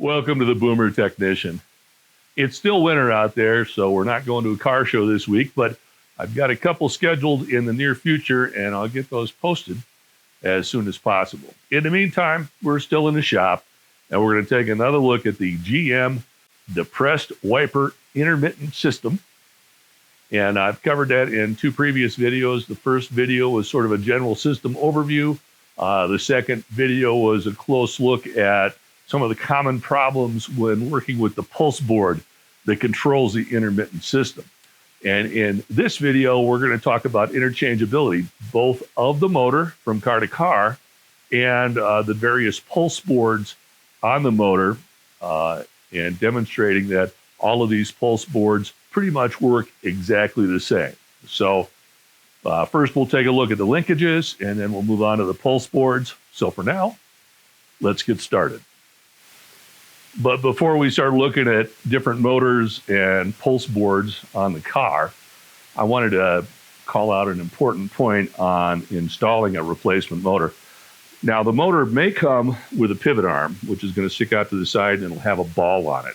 Welcome to the Boomer Technician. It's still winter out there, so we're not going to a car show this week, but I've got a couple scheduled in the near future, and I'll get those posted as soon as possible. In the meantime, we're still in the shop, and we're going to take another look at the GM depressed wiper intermittent system. And I've covered that in two previous videos. The first video was sort of a general system overview. The second video was a close look at some of the common problems when working with the pulse board that controls the intermittent system. And in this video, we're going to talk about interchangeability, both of the motor from car to car and the various pulse boards on the motor, and demonstrating that all of these pulse boards pretty much work exactly the same. So first we'll take a look at the linkages, and then we'll move on to the pulse boards. So for now, let's get started. But before we start looking at different motors and pulse boards on the car, I wanted to call out an important point on installing a replacement motor. Now, the motor may come with a pivot arm, which is going to stick out to the side and it'll have a ball on it.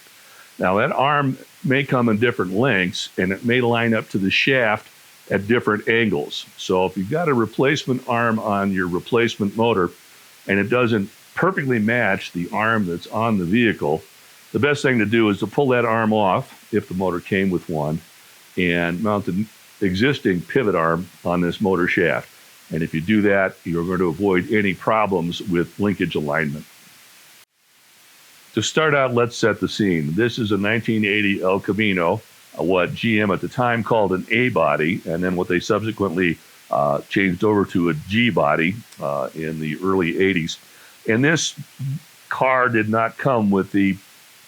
Now, that arm may come in different lengths, and it may line up to the shaft at different angles. So if you've got a replacement arm on your replacement motor and it doesn't perfectly match the arm that's on the vehicle, the best thing to do is to pull that arm off, if the motor came with one, and mount the existing pivot arm on this motor shaft. And if you do that, you're going to avoid any problems with linkage alignment. To start out, let's set the scene. This is a 1980 El Camino, what GM at the time called an A body, and then what they subsequently changed over to a G body in the early 80s. And this car did not come with the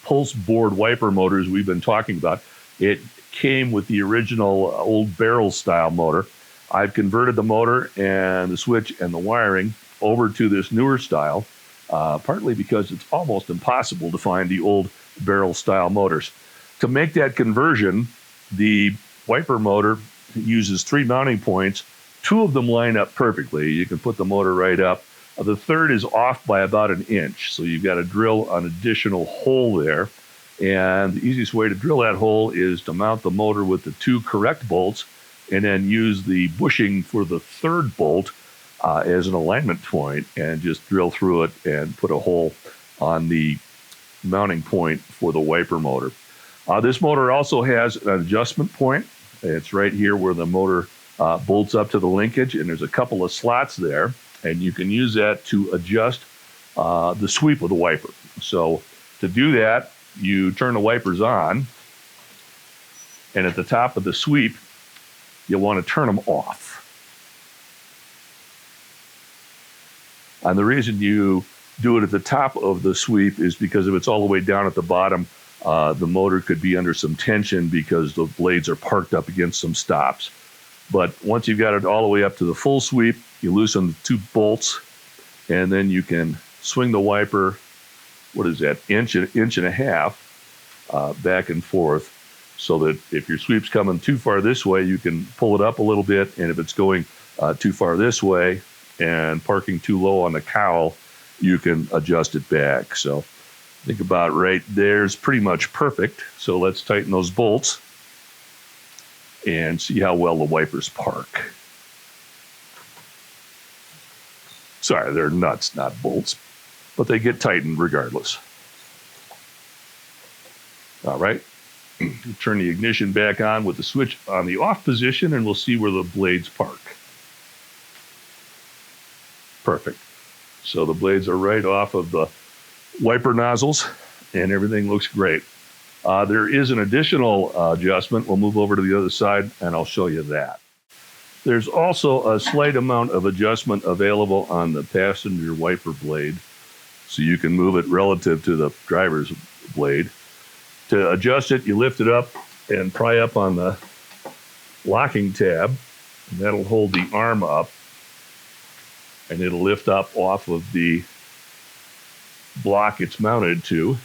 pulse board wiper motors we've been talking about. It came with the original old barrel style motor. I've converted the motor and the switch and the wiring over to this newer style, partly because it's almost impossible to find the old barrel style motors. To make that conversion, the wiper motor uses 3 mounting points. 2 of them line up perfectly. You can put the motor right up. The third is off by about 1 inch, so you've got to drill an additional hole there. And the easiest way to drill that hole is to mount the motor with the 2 correct bolts, and then use the bushing for the third bolt as an alignment point, and just drill through it and put a hole on the mounting point for the wiper motor. This motor also has an adjustment point. It's right here where the motor bolts up to the linkage, and there's a couple of slots there. And you can use that to adjust the sweep of the wiper. So to do that, you turn the wipers on, and at the top of the sweep, you'll want to turn them off. And the reason you do it at the top of the sweep is because if it's all the way down at the bottom, the motor could be under some tension because the blades are parked up against some stops. But once you've got it all the way up to the full sweep, you loosen the 2 bolts, and then you can swing the wiper, what is that, inch and a half back and forth, so that if your sweep's coming too far this way, you can pull it up a little bit, and if it's going too far this way and parking too low on the cowl, you can adjust it back. So think about right there's pretty much perfect. So let's tighten those bolts and see how well the wipers park. Sorry, they're nuts, not bolts, but they get tightened regardless. All right, turn the ignition back on with the switch on the off position, and we'll see where the blades park. Perfect. So the blades are right off of the wiper nozzles, and everything looks great. There is an additional adjustment. We'll move over to the other side, and I'll show you that. There's also a slight amount of adjustment available on the passenger wiper blade, so you can move it relative to the driver's blade. To adjust it, you lift it up and pry up on the locking tab, and that'll hold the arm up, and it'll lift up off of the block it's mounted to,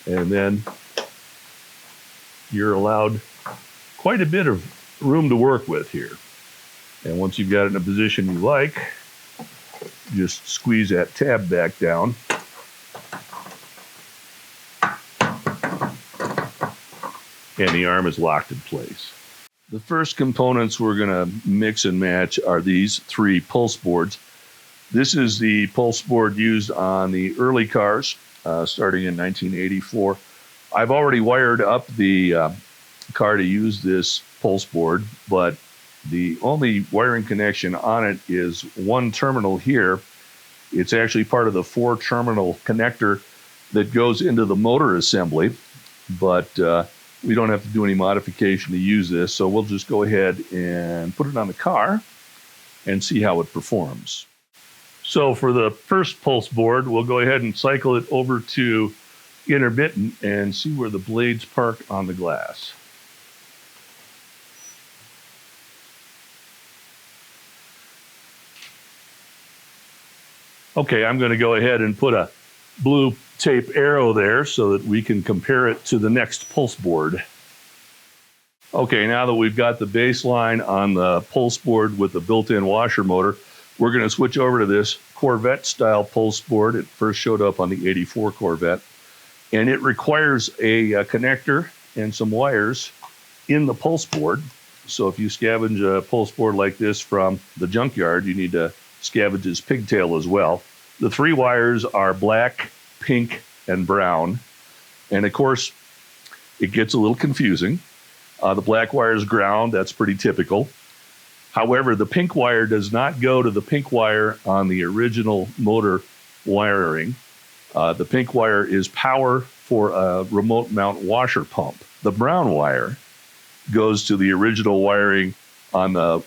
and then you're allowed quite a bit of room to work with here. And once you've got it in a position you like, just squeeze that tab back down, and the arm is locked in place. The first components we're going to mix and match are these 3 pulse boards. This is the pulse board used on the early cars, starting in 1984. I've already wired up the car to use this pulse board, but the only wiring connection on it is one terminal here. It's actually part of the 4-terminal connector that goes into the motor assembly, but we don't have to do any modification to use this, so we'll just go ahead and put it on the car and see how it performs. So for the first pulse board, we'll go ahead and cycle it over to intermittent and see where the blades park on the glass. Okay, I'm going to go ahead and put a blue tape arrow there so that we can compare it to the next pulse board. Okay, now that we've got the baseline on the pulse board with the built-in washer motor, we're going to switch over to this Corvette-style pulse board. It first showed up on the 84 Corvette, and it requires a connector and some wires in the pulse board. So if you scavenge a pulse board like this from the junkyard, you need to scavenge its pigtail as well. The 3 wires are black, pink, and brown. And of course, it gets a little confusing. The black wire is ground. That's pretty typical. However, the pink wire does not go to the pink wire on the original motor wiring. The pink wire is power for a remote mount washer pump. The brown wire goes to the original wiring on the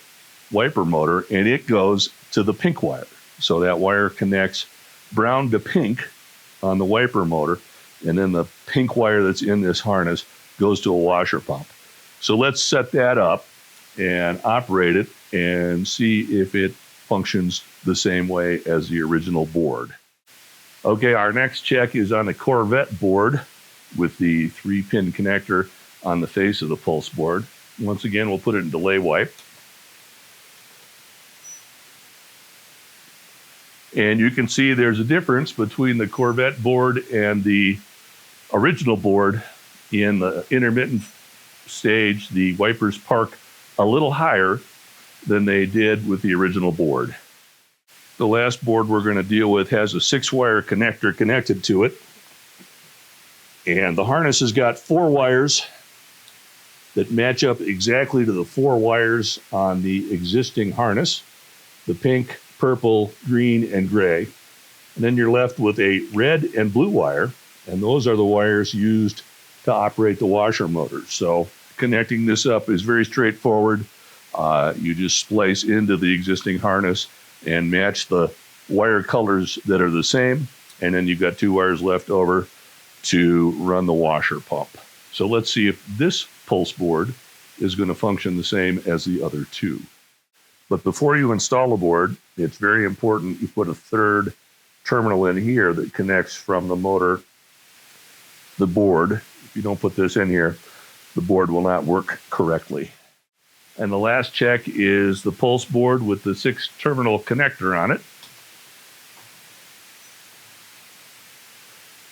wiper motor, and it goes to the pink wire. So that wire connects brown to pink on the wiper motor, and then the pink wire that's in this harness goes to a washer pump. So let's set that up and operate it and see if it functions the same way as the original board. Okay, our next check is on the Corvette board with the 3-pin connector on the face of the pulse board. Once again, we'll put it in delay wipe. And you can see there's a difference between the Corvette board and the original board. In the intermittent stage, the wipers park a little higher than they did with the original board. The last board we're going to deal with has a 6-wire connector connected to it. And the harness has got 4 wires that match up exactly to the 4 wires on the existing harness. The pink, purple, green, and gray. And then you're left with a red and blue wire, and those are the wires used to operate the washer motor. So connecting this up is very straightforward. You just splice into the existing harness and match the wire colors that are the same, and then you've got 2 wires left over to run the washer pump. So let's see if this pulse board is going to function the same as the other 2. But before you install a board, it's very important you put a 3rd terminal in here that connects from the motor, the board. If you don't put this in here, the board will not work correctly. And the last check is the pulse board with the 6-terminal connector on it.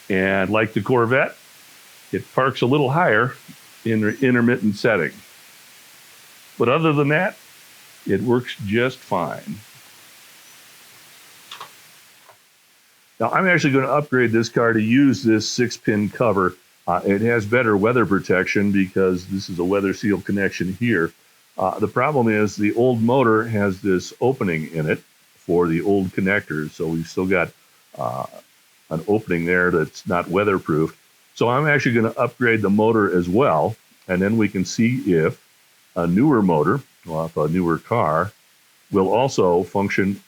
And like the Corvette, it parks a little higher in the intermittent setting. But other than that, it works just fine. Now, I'm actually going to upgrade this car to use this 6-pin cover. It has better weather protection because this is a weather seal connection here. The problem is the old motor has this opening in it for the old connectors, so we've still got an opening there that's not weatherproof. So I'm actually going to upgrade the motor as well, and then we can see if a newer motor, off a newer car, will also function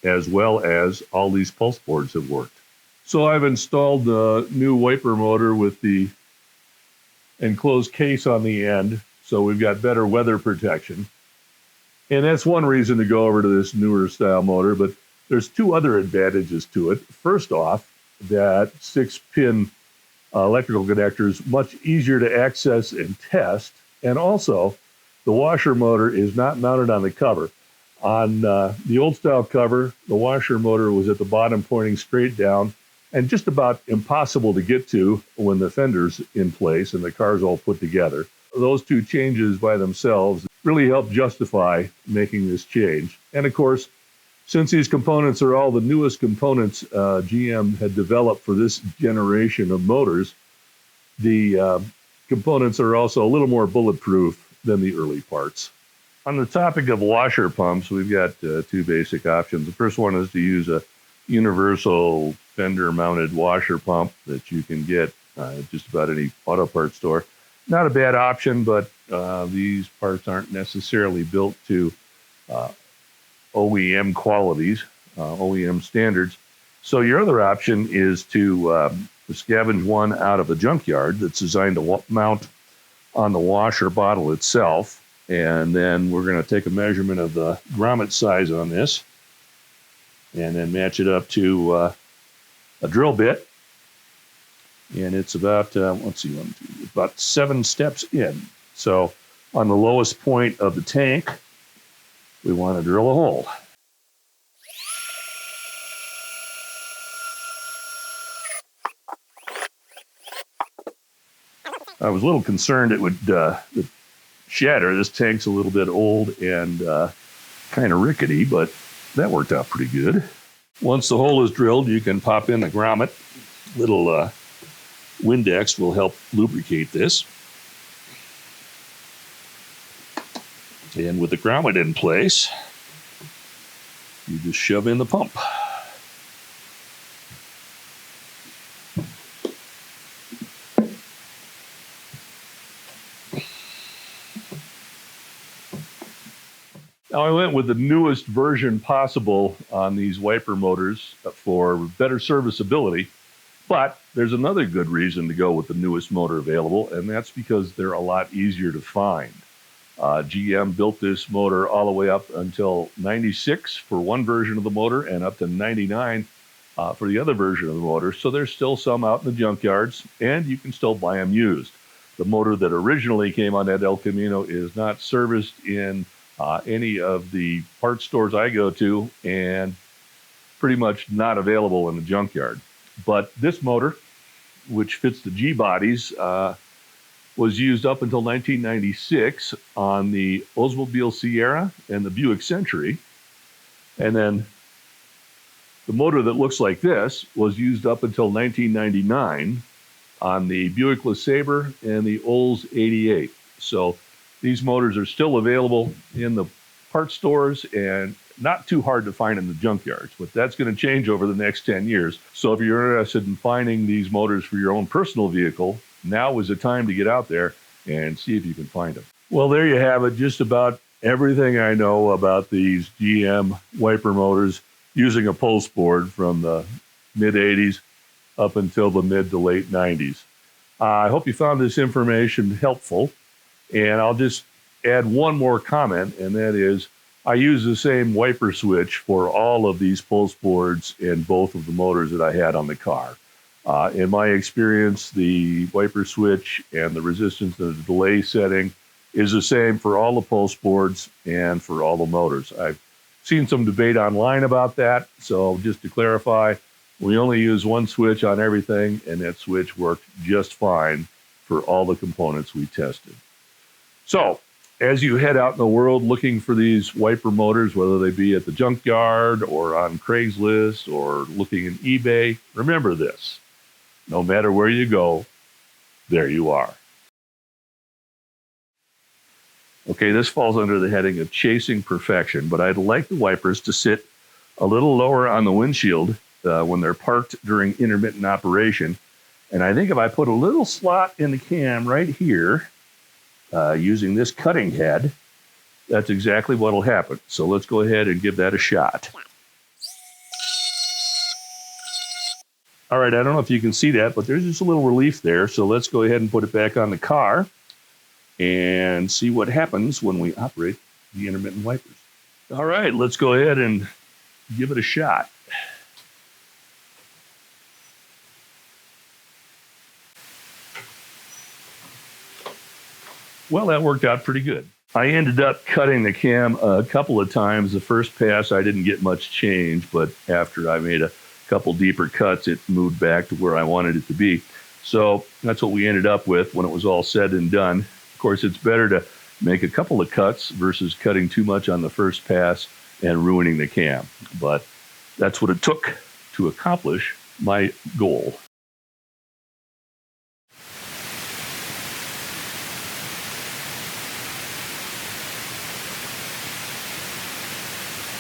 as well as all these pulse boards have worked. So I've installed the new wiper motor with the enclosed case on the end, so we've got better weather protection. And that's one reason to go over to this newer style motor, but there's 2 other advantages to it. First off, that 6-pin electrical connector is much easier to access and test, and also the washer motor is not mounted on the cover. On the old style cover, the washer motor was at the bottom pointing straight down, and just about impossible to get to when the fender's in place and the car's all put together. Those two changes by themselves really help justify making this change. And of course, since these components are all the newest components GM had developed for this generation of motors, the components are also a little more bulletproof than the early parts. On the topic of washer pumps, we've got two basic options. The first one is to use a universal fender-mounted washer pump that you can get at just about any auto parts store. Not a bad option, but these parts aren't necessarily built to OEM qualities, OEM standards. So your other option is to scavenge one out of a junkyard that's designed to mount on the washer bottle itself. And then we're going to take a measurement of the grommet size on this and then match it up to a drill bit. And it's about, about 7 steps in. So on the lowest point of the tank, we want to drill a hole. I was a little concerned it would shatter. This tank's a little bit old and kind of rickety, but that worked out pretty good. Once the hole is drilled, you can pop in the grommet. Little Windex will help lubricate this. And with the grommet in place, you just shove in the pump. Now, I went with the newest version possible on these wiper motors for better serviceability, but there's another good reason to go with the newest motor available, and that's because they're a lot easier to find. GM built this motor all the way up until 96 for one version of the motor and up to 99 for the other version of the motor, so there's still some out in the junkyards, and you can still buy them used. The motor that originally came on that El Camino is not serviced in any of the parts stores I go to, and pretty much not available in the junkyard. But this motor, which fits the G bodies, was used up until 1996 on the Oldsmobile Sierra and the Buick Century. And then the motor that looks like this was used up until 1999 on the Buick LeSabre and the Olds 88. So these motors are still available in the parts stores and not too hard to find in the junkyards, but that's going to change over the next 10 years. So if you're interested in finding these motors for your own personal vehicle, now is the time to get out there and see if you can find them. Well, there you have it, just about everything I know about these GM wiper motors using a pulse board from the mid-'80s up until the mid to late 90s. I hope you found this information helpful. And I'll just add one more comment, and that is I use the same wiper switch for all of these pulse boards and both of the motors that I had on the car. In my experience, the wiper switch and the resistance and the delay setting is the same for all the pulse boards and for all the motors. I've seen some debate online about that, so just to clarify, we only use one switch on everything, and that switch worked just fine for all the components we tested. So, as you head out in the world looking for these wiper motors, whether they be at the junkyard or on Craigslist or looking in eBay, remember this: no matter where you go, there you are. Okay, this falls under the heading of chasing perfection, but I'd like the wipers to sit a little lower on the windshield when they're parked during intermittent operation. And I think if I put a little slot in the cam right here, using this cutting head, that's exactly what will happen. So let's go ahead and give that a shot. All right, I don't know if you can see that, but there's just a little relief there. So let's go ahead and put it back on the car and see what happens when we operate the intermittent wipers. All right, let's go ahead and give it a shot. Well, that worked out pretty good. I ended up cutting the cam a couple of times. The first pass, I didn't get much change, but after I made a couple deeper cuts, it moved back to where I wanted it to be. So that's what we ended up with when it was all said and done. Of course, it's better to make a couple of cuts versus cutting too much on the first pass and ruining the cam. But that's what it took to accomplish my goal.